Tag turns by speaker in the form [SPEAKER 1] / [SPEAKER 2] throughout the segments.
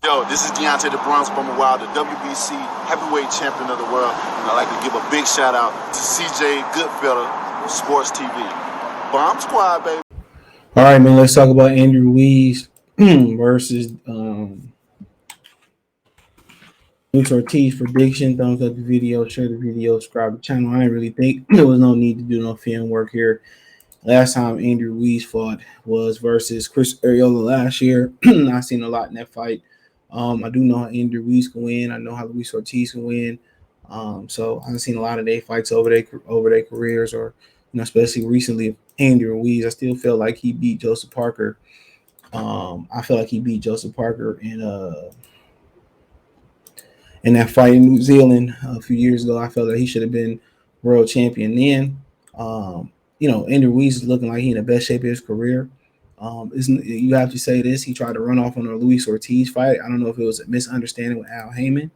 [SPEAKER 1] Yo, this is Deontay the Bronx Bummer Wild, the WBC heavyweight champion of the world. And I'd like to give a big shout out to CJ Goodfellow, Sports TV. Bomb Squad, baby.
[SPEAKER 2] All right, man. Let's talk about Andrew Ruiz versus Luis Ortiz prediction. Thumbs up the video, share the video, subscribe to the channel. I didn't really think there was no need to do no film work here. Last time Andrew Ruiz fought was versus Chris Arreola last year. I've seen a lot in that fight. I do know how Andrew Ruiz can win. I know how Luis Ortiz can win. So I've seen a lot of their fights over their careers, or especially recently Andrew Ruiz. I still feel like he beat Joseph Parker. I feel like he beat Joseph Parker in that fight in New Zealand a few years ago. I felt that he should have been world champion then. Andrew Ruiz is looking like he's in the best shape of his career. You have to say this. He tried to run off on a Luis Ortiz fight. I don't know if it was a misunderstanding with Al Heyman.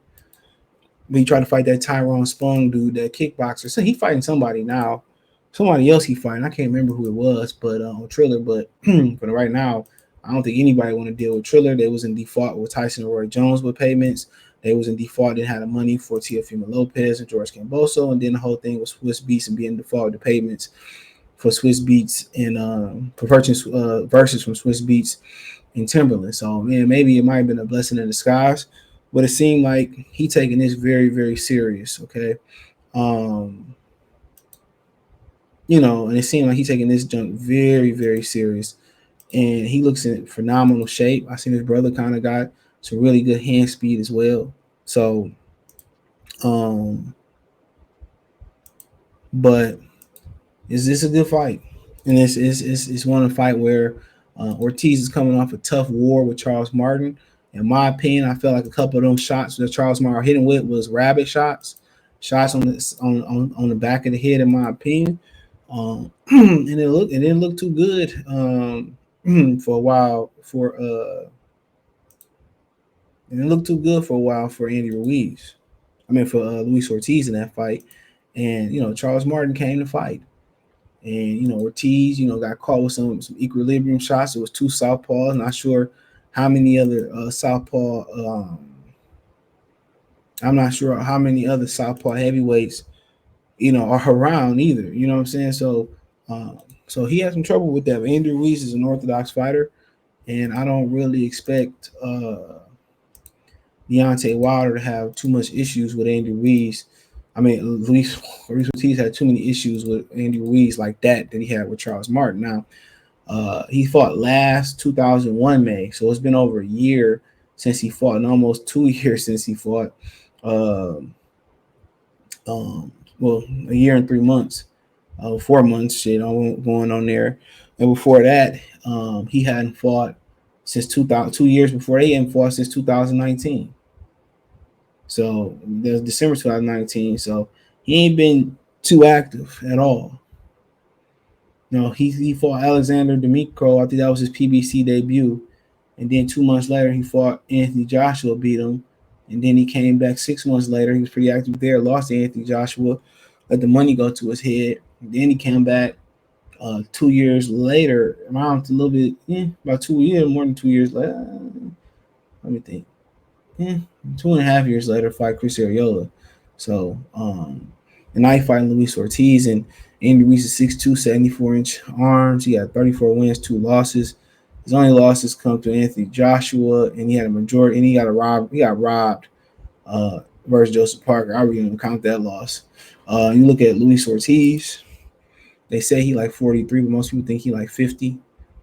[SPEAKER 2] But he tried to fight that Tyrone Spong dude, that kickboxer. So he fighting somebody now. Somebody else he fighting. I can't remember who it was, but Triller. But for right now, I don't think anybody want to deal with Triller. They was in default with Tyson and Roy Jones with payments. They was in default. They had the money for Teofimo Lopez and George Camboso. And then the whole thing was Swiss Beats and being in default with the payments for Swiss Beats and for versus from Swiss Beats and Timberland. So, man, maybe it might have been a blessing in disguise, but it seemed like he taking this very, very serious, okay? And it seemed like he taking this junk very, very serious. And he looks in phenomenal shape. I seen his brother kind of got some really good hand speed as well. So, but is this a good fight? And it's one fight where Ortiz is coming off a tough war with Charles Martin. In my opinion, I felt like a couple of those shots that Charles Martin hit him with was rabbit shots on the back of the head, in my opinion. And it didn't look too good for a while for Andy Ruiz. I mean, for Luis Ortiz in that fight. And Charles Martin came to fight. And Ortiz, got caught with some equilibrium shots. It was two southpaws. Not sure how many other southpaw. I'm not sure how many other southpaw heavyweights, are around either. You know what I'm saying? So, so he had some trouble with that. But Andrew Ruiz is an orthodox fighter, and I don't really expect Deontay Wilder to have too much issues with Andrew Ruiz. I mean, Luis Ortiz had too many issues with Andy Ruiz like that he had with Charles Martin. Now, he fought last 2001 May, so it's been over a year since he fought, and almost 2 years since he fought. A year and 3 months, 4 months, going on there. And before that, he hadn't fought since 2 years before they hadn't fought since 2019. So there's December 2019. So he ain't been too active at all. He fought Alexander Demiko. I think that was his PBC debut. And then 2 months later, he fought Anthony Joshua, beat him. And then he came back 6 months later. He was pretty active there, lost to Anthony Joshua, let the money go to his head. And then he came back 2 years later, around a little bit, about 2 years, more than 2 years later. Let me think. 2.5 years later, fight Chris Arreola. So, and now he fighting Luis Ortiz, and Andy Ruiz is 6'2", 74-inch arms. He got 34 wins, 2 losses. His only losses come to Anthony Joshua, and he had a majority, and he got robbed versus Joseph Parker. I really don't count that loss. You look at Luis Ortiz, they say he like 43, but most people think he like 50.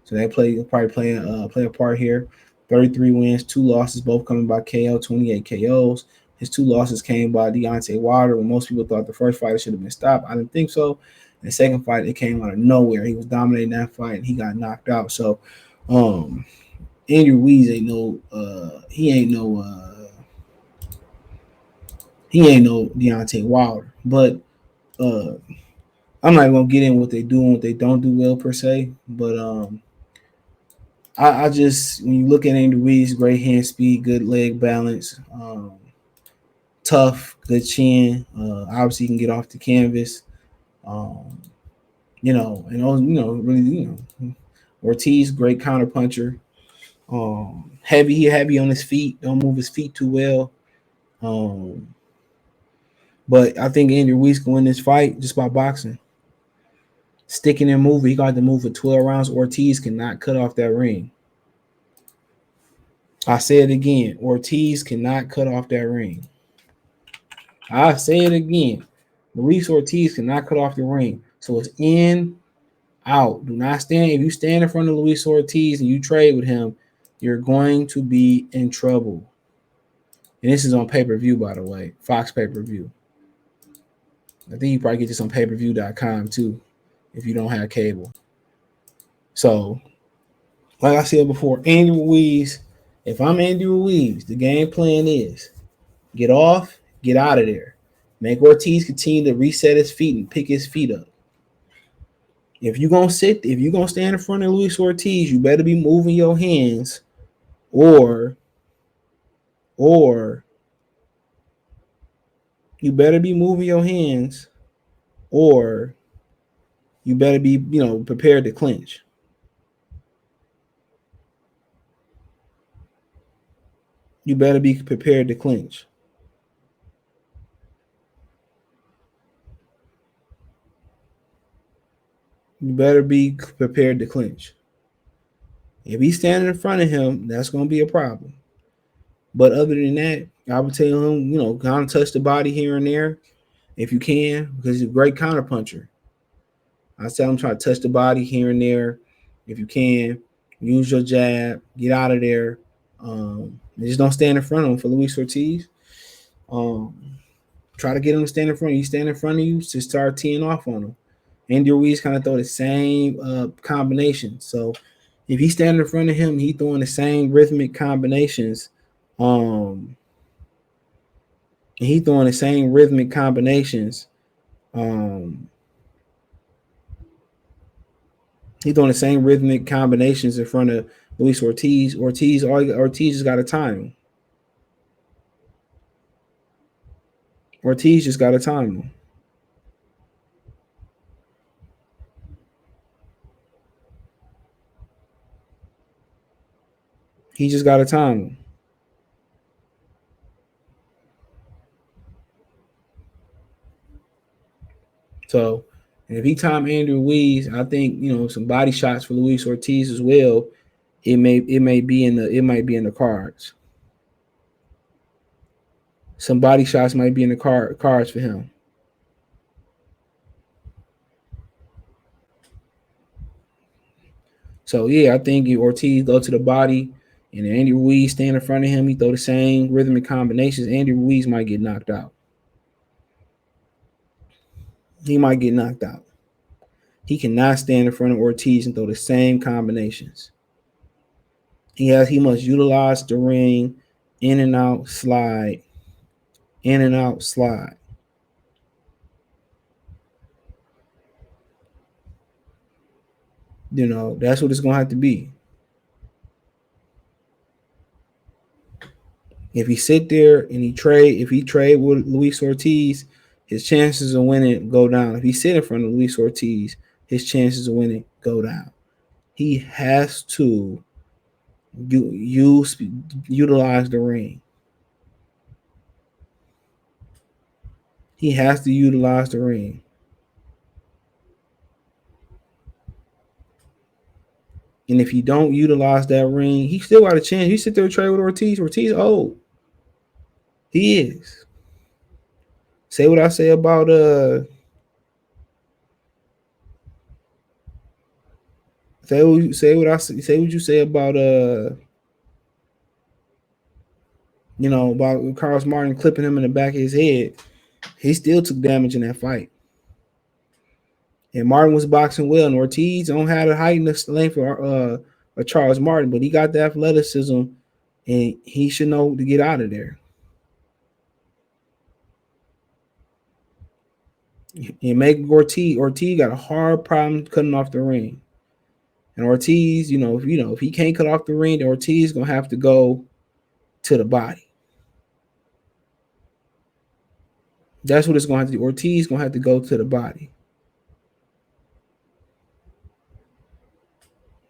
[SPEAKER 2] So they probably play a part here. 33 wins, 2 losses, both coming by KO, 28 KOs. His 2 losses came by Deontay Wilder, when most people thought the first fight should have been stopped. I didn't think so. And the second fight, it came out of nowhere. He was dominating that fight, and he got knocked out. So, Andy Ruiz ain't no Deontay Wilder. But I'm not gonna get in what they do and what they don't do well per se. But I just, when you look at Andy Ruiz, great hand speed, good leg balance, tough, good chin. Obviously, he can get off the canvas. Really, Ortiz, great counter puncher. Heavy on his feet. Don't move his feet too well. But I think Andy Ruiz can win this fight just by boxing. Sticking and moving. He got to move for 12 rounds. Ortiz cannot cut off that ring. I say it again. Ortiz cannot cut off that ring. I say it again. Luis Ortiz cannot cut off the ring. So it's in, out. Do not stand. If you stand in front of Luis Ortiz and you trade with him, you're going to be in trouble. And this is on pay-per-view, by the way. Fox pay-per-view. I think you probably get this on pay-per-view.com too, if you don't have cable. So, like I said before, Andy Ruiz, if I'm Andy Ruiz, the game plan is get off, get out of there. Make Ortiz continue to reset his feet and pick his feet up. If you're gonna stand in front of Luis Ortiz, you better be moving your hands, or you better be moving your hands, or you better be, prepared to clinch. You better be prepared to clinch. You better be prepared to clinch. If he's standing in front of him, that's going to be a problem. But other than that, I would tell him, kind of touch the body here and there if you can, because he's a great counterpuncher. I tell him try to touch the body here and there if you can. Use your jab, get out of there. Just don't stand in front of him for Luis Ortiz. Try to get him to stand in front of you. Stand in front of you to start teeing off on him. Andy Ruiz kind of throw the same combination. So if he's standing in front of him, he throwing the same rhythmic combinations. He throwing the same rhythmic combinations. He's throwing the same rhythmic combinations in front of Luis Ortiz. Ortiz just got to time him. Ortiz just got to time him. He just got to time him. So, and if he time Andrew Ruiz, I think some body shots for Luis Ortiz as well. It might be in the cards. Some body shots might be in the cards for him. So yeah, I think if Ortiz go to the body and Andy Ruiz stand in front of him, he throw the same rhythmic combinations, Andy Ruiz might get knocked out. He might get knocked out. He cannot stand in front of Ortiz and throw the same combinations. He must utilize the ring, in and out, slide, in and out, slide. That's what it's gonna have to be. If he sit there and he trade with Luis Ortiz, his chances of winning go down. If he sit in front of Luis Ortiz, his chances of winning go down. He has to utilize the ring. He has to utilize the ring. And if he don't utilize that ring, he still got a chance. He sit there and trade with Ortiz. Ortiz old. He is. Say what I say about say what you say about about Carlos Martin clipping him in the back of his head. He still took damage in that fight. And Martin was boxing well, and Ortiz don't have the height and the length for Charles Martin, but he got the athleticism, and he should know to get out of there. And make Ortiz got a hard problem cutting off the ring. And Ortiz, if he can't cut off the ring, then Ortiz gonna have to go to the body. That's what it's gonna have to do. Ortiz gonna have to go to the body.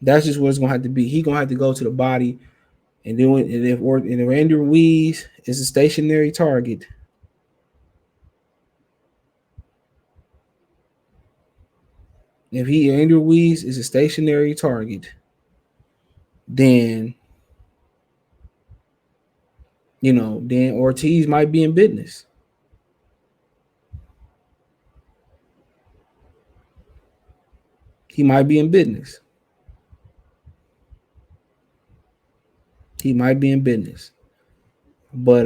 [SPEAKER 2] That's just what it's gonna have to be. He gonna have to go to the body, and then if Andy Ruiz is a stationary target, if Andy Ruiz is a stationary target, then then Ortiz might be in business. He might be in business. He might be in business. But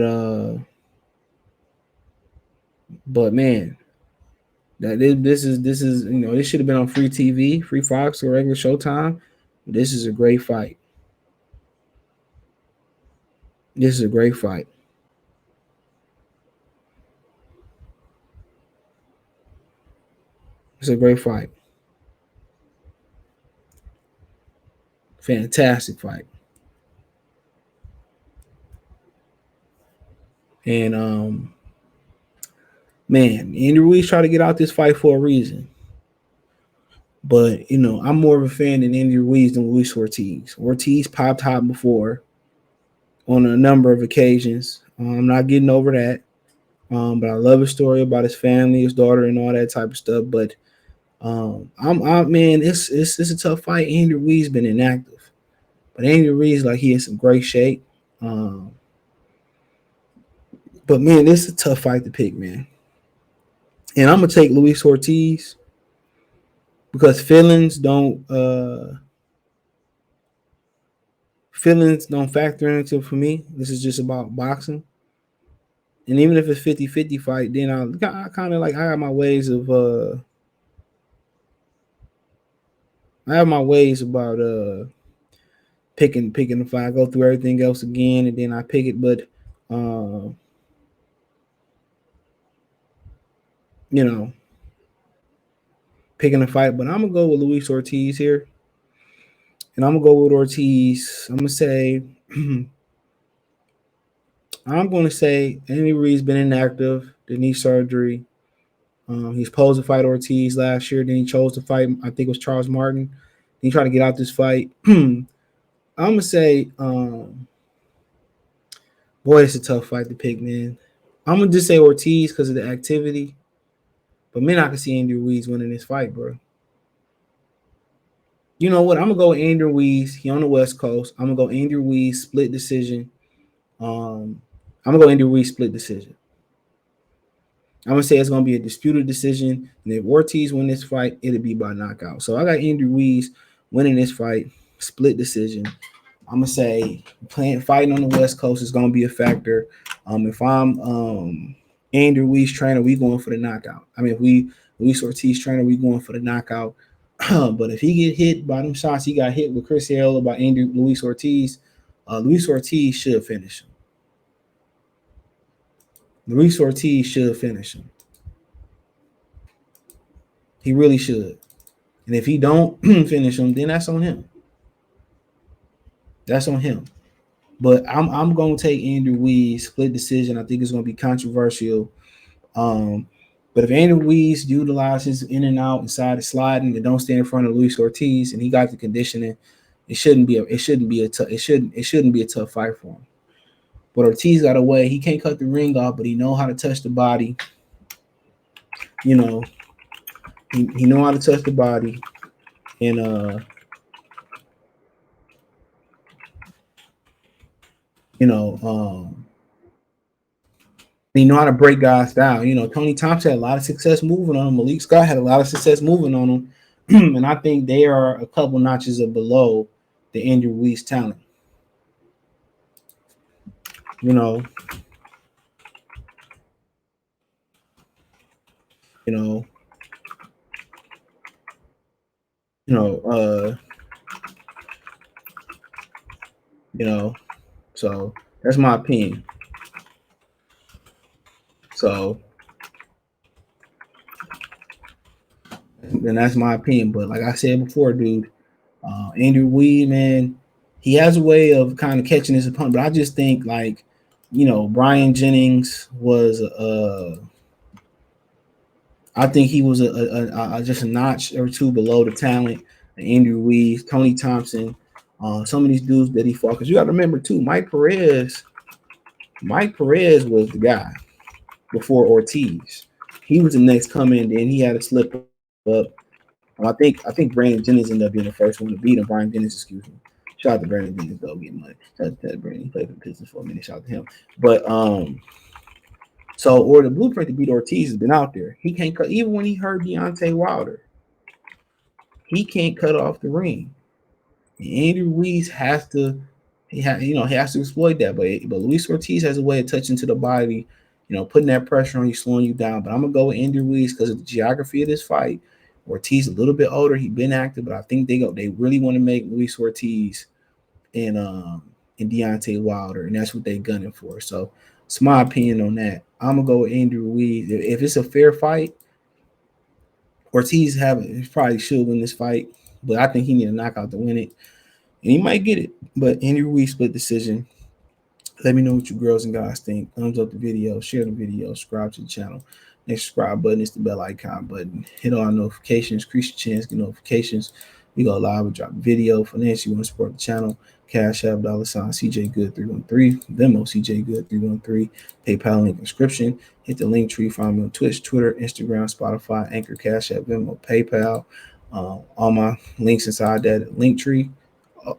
[SPEAKER 2] man, this is this should have been on free TV, free Fox or regular Showtime. This is a great fight. This is a great fight. It's a great fight. Fantastic fight. And man, Andy Ruiz tried to get out this fight for a reason. But I'm more of a fan than Andy Ruiz than Luis Ortiz. Ortiz popped hot before on a number of occasions. I'm not getting over that. But I love his story about his family, his daughter, and all that type of stuff. But man, it's a tough fight. Andy Ruiz been inactive, but Andy Ruiz he in some great shape. But man, it's a tough fight to pick, man. And I'm gonna take Luis Ortiz because feelings don't factor into for me. This is just about boxing. And even if it's 50-50 fight, then I kind of I have my ways of about picking the fight. I go through everything else again and then I pick it, but picking a fight. But I'm gonna go with Luis Ortiz here. And I'm gonna go with Ortiz. I'm gonna say Andy Ruiz been inactive, the knee surgery. He's supposed to fight Ortiz last year. Then he chose to fight, I think it was Charles Martin. Then he tried to get out this fight. I'm gonna say, boy, it's a tough fight to pick, man. I'm gonna just say Ortiz because of the activity. But man, I can see Andy Ruiz winning this fight, bro. You know what? I'm gonna go with Andy Ruiz. He on the West Coast. I'm gonna go Andy Ruiz split decision. I'm gonna go Andy Ruiz split decision. I'm gonna say it's gonna be a disputed decision, and if Ortiz win this fight, it'll be by knockout. So I got Andy Ruiz winning this fight, split decision. I'm gonna say fighting on the West Coast is gonna be a factor. If I'm Andy Ruiz trainer, we going for the knockout. I mean, if Luis Ortiz trainer, we going for the knockout. But if he get hit by them shots he got hit with Chris Hill by Luis Ortiz should finish him. Luis Ortiz should finish him. He really should. And if he don't finish him, then that's on him. That's on him. But I'm going to take Andy Ruiz split decision. I think it's going to be controversial. But if Andy Ruiz utilizes in and out inside the sliding and don't stand in front of Luis Ortiz and he got the conditioning, it shouldn't be a tough fight for him. But Ortiz got away. He can't cut the ring off, but he know how to touch the body. He know how to touch the body, and he know how to break guys down. Tony Thompson had a lot of success moving on him. Malik Scott had a lot of success moving on him, and I think they are a couple notches below the Andy Ruiz talent. You know, so that's my opinion. So, and that's my opinion. But like I said before, dude, Andy Ruiz, man, he has a way of kind of catching his opponent. But I just think Brian Jennings was I think he was just a notch or two below the talent. Andy Ruiz, Tony Thompson, some of these dudes that he fought. Because you got to remember too, Mike Perez was the guy before Ortiz. He was the next coming, then he had to slip up. I think Brandon Jennings ended up being the first one to beat him. Brian Jennings, excuse me. Shout out to Brandon Jennings, though, getting money. Shout out to Brandon. He played for the Pistons for a minute. Shout out to him. But or the blueprint to beat Ortiz has been out there. He can't cut, even when he hurt Deontay Wilder, he can't cut off the ring. And Andy Ruiz has to, he has to exploit that. But Luis Ortiz has a way of touching to the body, putting that pressure on you, slowing you down. But I'm gonna go with Andy Ruiz because of the geography of this fight. Ortiz a little bit older, he's been active, but I think they really want to make Luis Ortiz and Deontay Wilder, and that's what they're gunning for. So it's my opinion on that. I'm gonna go with Andy Ruiz. If it's a fair fight, Ortiz probably should win this fight, but I think he need a knockout to win it, and he might get it. But Andy Ruiz split decision. Let me know what you girls and guys think. Thumbs up the video, share the video, subscribe to the channel. Next subscribe button is the bell icon button. Hit all our notifications, increase your chance, get notifications. We go live, we drop a video. Financially, you want to support the channel. Cash App, $, CJ Good 313, Venmo, CJ Good 313, PayPal link description. Hit the link tree, find me on Twitch, Twitter, Instagram, Spotify, Anchor, Cash App, Venmo, PayPal. All my links inside that link tree. Oh,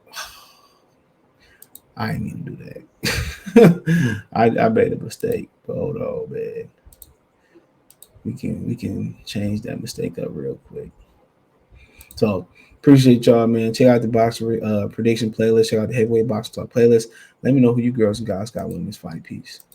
[SPEAKER 2] I didn't mean to do that. I made a mistake. But hold on, man. We can change that mistake up real quick. So appreciate y'all, man. Check out the boxing prediction playlist. Check out the heavyweight boxing talk playlist. Let me know who you girls and guys got winning this fight. Peace.